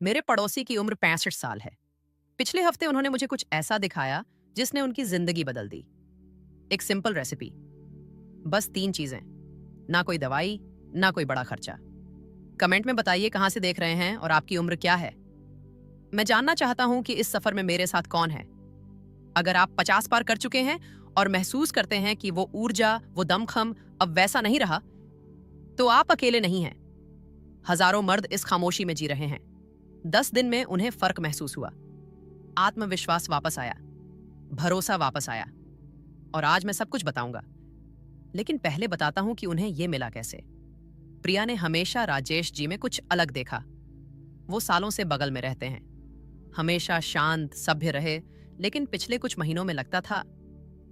मेरे पड़ोसी की उम्र 65 साल है। पिछले हफ्ते उन्होंने मुझे कुछ ऐसा दिखाया जिसने उनकी जिंदगी बदल दी। एक सिंपल रेसिपी, बस 3 चीजें, ना कोई दवाई, ना कोई बड़ा खर्चा। कमेंट में बताइए कहां से देख रहे हैं और आपकी उम्र क्या है। मैं जानना चाहता हूं कि इस सफर में मेरे साथ कौन है। अगर आप 50 पार कर चुके हैं और महसूस करते हैं कि वो ऊर्जा, वो दमखम अब वैसा नहीं रहा, तो आप अकेले नहीं हैं। हजारों मर्द इस खामोशी में जी रहे हैं। 10 दिन में उन्हें फर्क महसूस हुआ, आत्मविश्वास वापस आया, भरोसा वापस आया। और आज मैं सब कुछ बताऊंगा। लेकिन पहले बताता हूं कि उन्हें यह मिला कैसे। प्रिया ने हमेशा राजेश जी में कुछ अलग देखा। वो सालों से बगल में रहते हैं, हमेशा शांत सभ्य रहे, लेकिन पिछले कुछ महीनों में लगता था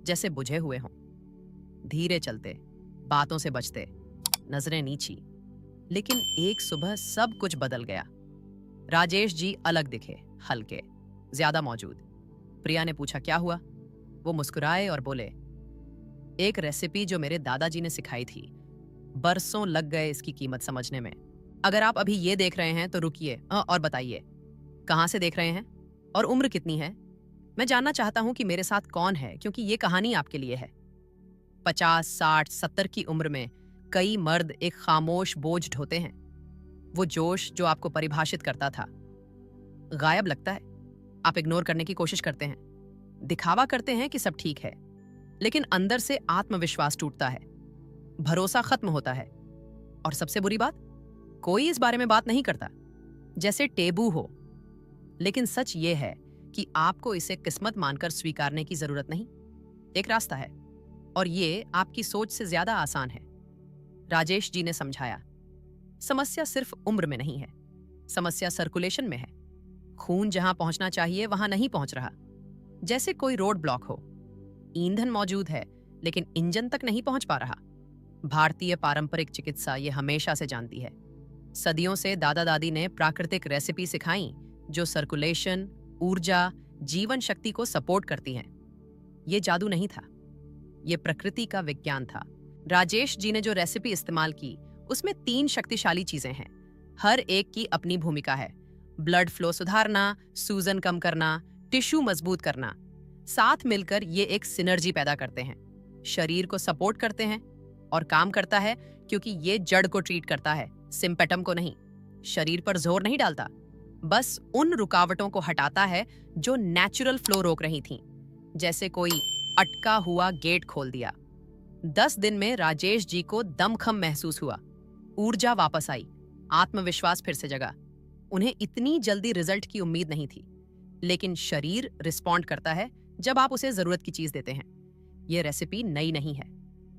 जैसे बुझे हुए हों। धीरे चलते, बातों से बचते, नजरें नीची। लेकिन एक सुबह सब कुछ बदल गया। राजेश जी अलग दिखे, हल्के, ज्यादा मौजूद। प्रिया ने पूछा क्या हुआ। वो मुस्कुराए और बोले, एक रेसिपी जो मेरे दादाजी ने सिखाई थी, बरसों लग गए इसकी कीमत समझने में। अगर आप अभी ये देख रहे हैं तो रुकिए और बताइए कहां से देख रहे हैं और उम्र कितनी है। मैं जानना चाहता हूं कि मेरे साथ कौन है, क्योंकि ये कहानी आपके लिए है। 50, 60, 70 की उम्र में कई मर्द एक खामोश बोझ ढोते हैं। वो जोश जो आपको परिभाषित करता था गायब लगता है। आप इग्नोर करने की कोशिश करते हैं, दिखावा करते हैं कि सब ठीक है, लेकिन अंदर से आत्मविश्वास टूटता है, भरोसा खत्म होता है। और सबसे बुरी बात, कोई इस बारे में बात नहीं करता, जैसे टेबू हो। लेकिन सच ये है कि आपको इसे किस्मत मानकर स्वीकारने की जरूरत नहीं। एक रास्ता है, और ये आपकी सोच से ज्यादा आसान है। राजेश जी ने समझाया, समस्या सिर्फ उम्र में नहीं है, समस्या सर्कुलेशन में है। खून जहां पहुंचना चाहिए वहां नहीं पहुंच रहा। जैसे कोई रोड ब्लॉक हो, ईंधन मौजूद है लेकिन इंजन तक नहीं पहुंच पा रहा। भारतीय पारंपरिक चिकित्सा ये हमेशा से जानती है। सदियों से दादा दादी ने प्राकृतिक रेसिपी सिखाई जो सर्कुलेशन, ऊर्जा, जीवन शक्ति को सपोर्ट करती हैं। ये जादू नहीं था, ये प्रकृति का विज्ञान था। राजेश जी ने जो रेसिपी इस्तेमाल की उसमें 3 शक्तिशाली चीजें हैं। हर एक की अपनी भूमिका है। ब्लड फ्लो सुधारना, सूजन कम करना, टिश्यू मजबूत करना। साथ मिलकर ये एक सिनर्जी पैदा करते हैं, शरीर को सपोर्ट करते हैं। और काम करता है क्योंकि ये जड़ को ट्रीट करता है, सिम्पेटम को नहीं। शरीर पर जोर नहीं डालता, बस उन रुकावटों को हटाता है जो नेचुरल फ्लो रोक रही थीं, जैसे कोई अटका हुआ गेट खोल दिया। 10 दिन में राजेश जी को दमखम महसूस हुआ, ऊर्जा वापस आई, आत्मविश्वास फिर से जगा। उन्हें इतनी जल्दी रिजल्ट की उम्मीद नहीं थी, लेकिन शरीर रिस्पॉन्ड करता है जब आप उसे जरूरत की चीज देते हैं। यह रेसिपी नई नहीं है।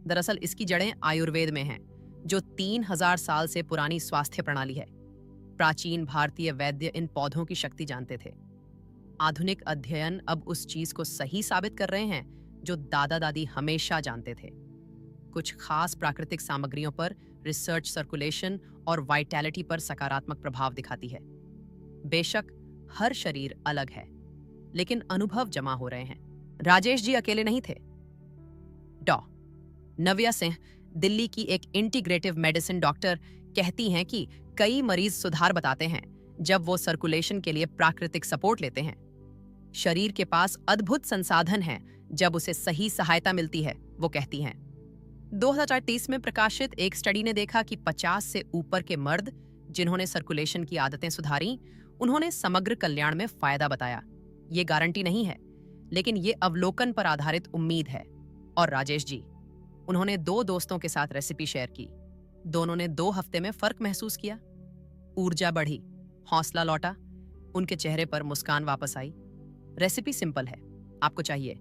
दरअसल इसकी जड़ें आयुर्वेद में हैं, जो 3000 साल से पुरानी स्वास्थ्य प्रणाली है। प्राचीन भारतीय वैद्य इन पौधों की शक्ति जानते थे। आधुनिक अध्ययन अब उस चीज को सही साबित कर रहे हैं जो दादा दादी हमेशा जानते थे। कुछ खास प्राकृतिक सामग्रियों पर रिसर्च सर्कुलेशन और वाइटैलिटी पर सकारात्मक प्रभाव दिखाती है। बेशक हर शरीर अलग है, लेकिन अनुभव जमा हो रहे हैं। राजेश जी अकेले नहीं थे। डॉ नव्या सिंह, दिल्ली की एक इंटीग्रेटिव मेडिसिन डॉक्टर, कहती हैं कि कई मरीज सुधार बताते हैं जब वो सर्कुलेशन के लिए प्राकृतिक सपोर्ट लेते हैं। शरीर के पास अद्भुत संसाधन हैं जब उसे सही सहायता मिलती है, वो कहती हैं। 2030 में प्रकाशित एक स्टडी ने देखा कि 50 से ऊपर के मर्द जिन्होंने सर्कुलेशन की आदतें सुधारी, उन्होंने समग्र कल्याण में फायदा बताया। ये गारंटी नहीं है, लेकिन ये अवलोकन पर आधारित उम्मीद है। और राजेश जी, उन्होंने 2 दोस्तों के साथ रेसिपी शेयर की। दोनों ने 2 हफ्ते में फर्क महसूस किया। ऊर्जा बढ़ी, हौसला लौटा, उनके चेहरे पर मुस्कान वापस आई। रेसिपी सिंपल है। आपको चाहिए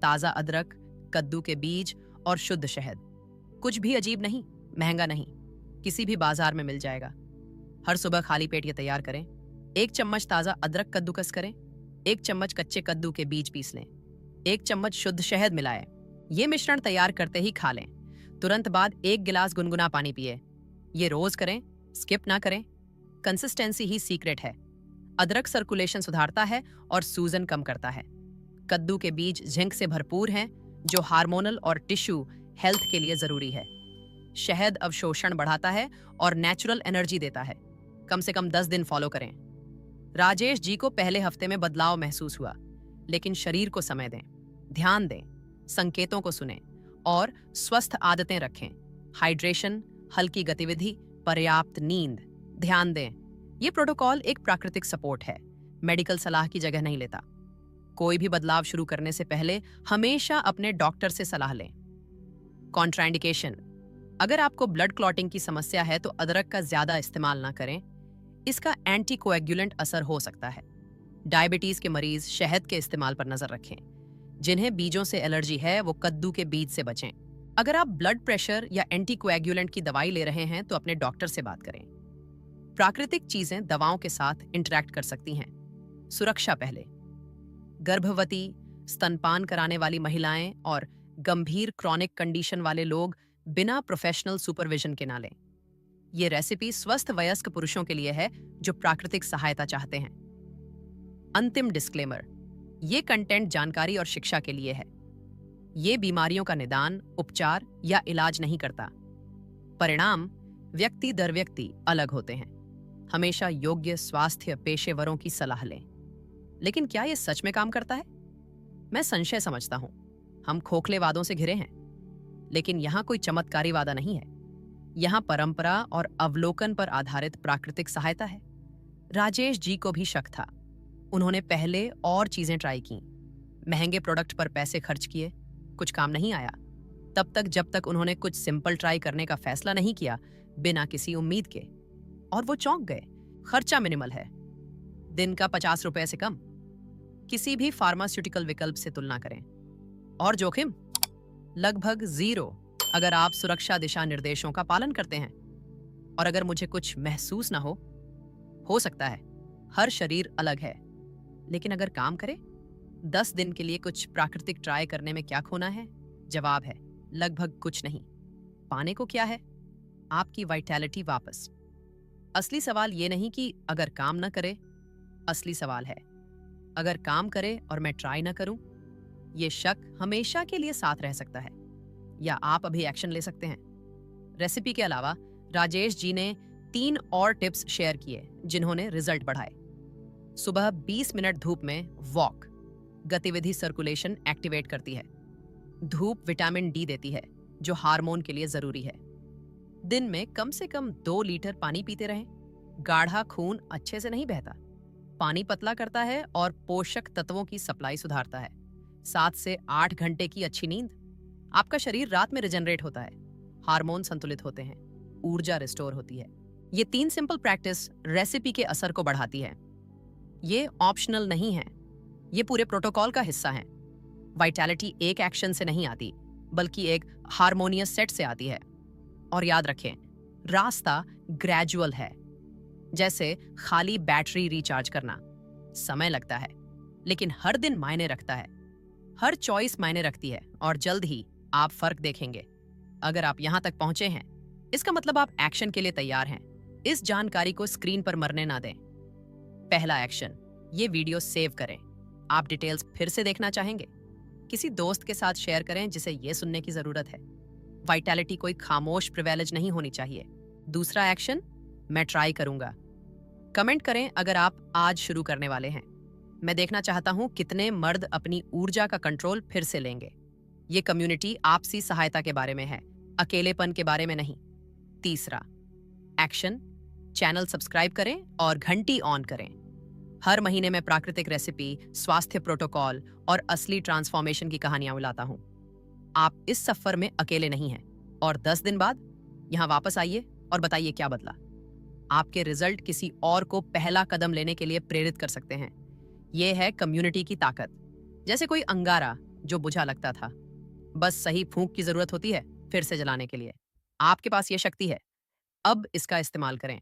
ताजा अदरक, कद्दू के बीज और शुद्ध शहद। कुछ भी अजीब नहीं, महंगा नहीं, किसी भी बाजार में मिल जाएगा। हर सुबह खाली पेट ये तैयार करें। 1 चम्मच ताजा अदरक कद्दूकस करें, 1 चम्मच कच्चे कद्दू के बीज पीस लें, 1 चम्मच शुद्ध शहद मिलाएं। ये मिश्रण तैयार करते ही खा लें। तुरंत बाद 1 गिलास गुनगुना पानी पिए। ये रोज करें, स्किप ना करें। कंसिस्टेंसी ही सीक्रेट है। अदरक सर्कुलेशन सुधारता है और सूजन कम करता है। कद्दू के बीज जिंक से भरपूर हैं, जो हार्मोनल और टिश्यू हेल्थ के लिए जरूरी है। शहद अवशोषण बढ़ाता है और नेचुरल एनर्जी देता है। कम से कम 10 दिन फॉलो करें। राजेश जी को पहले हफ्ते में बदलाव महसूस हुआ, लेकिन शरीर को समय दें, ध्यान दें, संकेतों को सुनें और स्वस्थ आदतें रखें। हाइड्रेशन, हल्की गतिविधि, पर्याप्त नींद, ध्यान दें। ये प्रोटोकॉल एक प्राकृतिक सपोर्ट है, मेडिकल सलाह की जगह नहीं लेता। कोई भी बदलाव शुरू करने से पहले हमेशा अपने डॉक्टर से सलाह लें। कॉन्ट्राइंडिकेशन: अगर आपको ब्लड क्लॉटिंग की समस्या है तो अदरक का ज्यादा इस्तेमाल ना करें, इसका एंटीकोएगुलेंट असर हो सकता है। डायबिटीज के मरीज शहद के इस्तेमाल पर नजर रखें। जिन्हें बीजों से एलर्जी है वो कद्दू के बीज से बचें। अगर आप ब्लड प्रेशर या एंटीकोएगुलेंट की दवाई ले रहे हैं तो अपने डॉक्टर से बात करें। प्राकृतिक चीजें दवाओं के साथ इंटरैक्ट कर सकती हैं। सुरक्षा पहले। गर्भवती, स्तनपान कराने वाली महिलाएं और गंभीर क्रॉनिक कंडीशन वाले लोग बिना प्रोफेशनल सुपरविजन के ना लें। ये रेसिपी स्वस्थ वयस्क पुरुषों के लिए है जो प्राकृतिक सहायता चाहते हैं। अंतिम डिस्क्लेमर: ये कंटेंट जानकारी और शिक्षा के लिए है। ये बीमारियों का निदान, उपचार या इलाज नहीं करता। परिणाम व्यक्ति दर व्यक्ति अलग होते हैं। हमेशा योग्य स्वास्थ्य पेशेवरों की सलाह लें। लेकिन क्या ये सच में काम करता है? मैं संशय समझता हूं। हम खोखले वादों से घिरे हैं, लेकिन यहां कोई चमत्कारी वादा नहीं है। यहां परंपरा और अवलोकन पर आधारित प्राकृतिक सहायता है। राजेश जी को भी शक था। उन्होंने पहले और चीजें ट्राई की, महंगे प्रोडक्ट पर पैसे खर्च किए, कुछ काम नहीं आया। तब तक जब तक उन्होंने कुछ सिंपल ट्राई करने का फैसला नहीं किया, बिना किसी उम्मीद के, और वो चौंक गए। खर्चा मिनिमल है, दिन का 50 रुपए से कम। किसी भी फार्मास्यूटिकल विकल्प से तुलना करें। और जोखिम लगभग जीरो, अगर आप सुरक्षा दिशा निर्देशों का पालन करते हैं। और अगर मुझे कुछ महसूस ना हो सकता है, हर शरीर अलग है, लेकिन अगर काम करे, 10 दिन के लिए कुछ प्राकृतिक ट्राई करने में क्या खोना है? जवाब है लगभग कुछ नहीं। पाने को क्या है? आपकी वाइटैलिटी वापस। असली सवाल ये नहीं कि अगर काम ना करे, असली सवाल है अगर काम करे और मैं ट्राई ना करूं। ये शक हमेशा के लिए साथ रह सकता है, या आप अभी एक्शन ले सकते हैं। रेसिपी के अलावा राजेश जी ने 3 और टिप्स शेयर किए जिन्होंने रिजल्ट बढ़ाए। सुबह 20 मिनट धूप में वॉक, गतिविधि सर्कुलेशन एक्टिवेट करती है। धूप विटामिन डी देती है, जो हार्मोन के लिए जरूरी है। दिन में कम से कम 2 लीटर पानी पीते रहें। गाढ़ा खून अच्छे से नहीं बहता। पानी पतला करता है और पोषक तत्वों की सप्लाई सुधारता है। 7 से 8 घंटे की अच्छी नींद। आपका शरीर रात में रिजनरेट होता है, हार्मोन संतुलित होते हैं, ऊर्जा रिस्टोर होती है। ये 3 सिंपल प्रैक्टिस रेसिपी के असर को बढ़ाती है। ये ऑप्शनल नहीं है, ये पूरे प्रोटोकॉल का हिस्सा है। वाइटैलिटी एक एक्शन से नहीं आती, बल्कि एक हार्मोनियस सेट से आती है। और याद रखें, रास्ता ग्रेजुअल है। जैसे खाली बैटरी रिचार्ज करना समय लगता है, लेकिन हर दिन मायने रखता है। हर चॉइस मायने रखती है, और जल्द ही आप फर्क देखेंगे। अगर आप यहां तक पहुंचे हैं, इसका मतलब आप एक्शन के लिए तैयार हैं। इस जानकारी को स्क्रीन पर मरने ना दें। पहला एक्शन, ये वीडियो सेव करें। आप डिटेल्स फिर से देखना चाहेंगे? किसी दोस्त के साथ शेयर करें जिसे ये सुनने की जरूरत है। वाइटैलिटी कोई खामोश प्रिविलेज नहीं होनी चाहिए। दूसरा एक्शन, मैं ट्राई करूंगा। कमेंट करें अगर आप आज शुरू करने वाले हैं। मैं देखना चाहता हूं कितने मर्द अपनी ऊर्जा का कंट्रोल फिर से लेंगे। ये कम्युनिटी आपसी सहायता के बारे में है, अकेलेपन के बारे में नहीं। तीसरा एक्शन, चैनल सब्सक्राइब करें और घंटी ऑन करें। हर महीने मैं प्राकृतिक रेसिपी, स्वास्थ्य प्रोटोकॉल और असली ट्रांसफॉर्मेशन की कहानियां मिलाता हूं। आप इस सफर में अकेले नहीं हैं। और 10 दिन बाद यहां वापस आइए और बताइए क्या बदला। आपके रिजल्ट किसी और को पहला कदम लेने के लिए प्रेरित कर सकते हैं। यह है कम्युनिटी की ताकत। जैसे कोई अंगारा जो बुझा लगता था, बस सही फूंक की जरूरत होती है फिर से जलाने के लिए। आपके पास यह शक्ति है, अब इसका इस्तेमाल करें।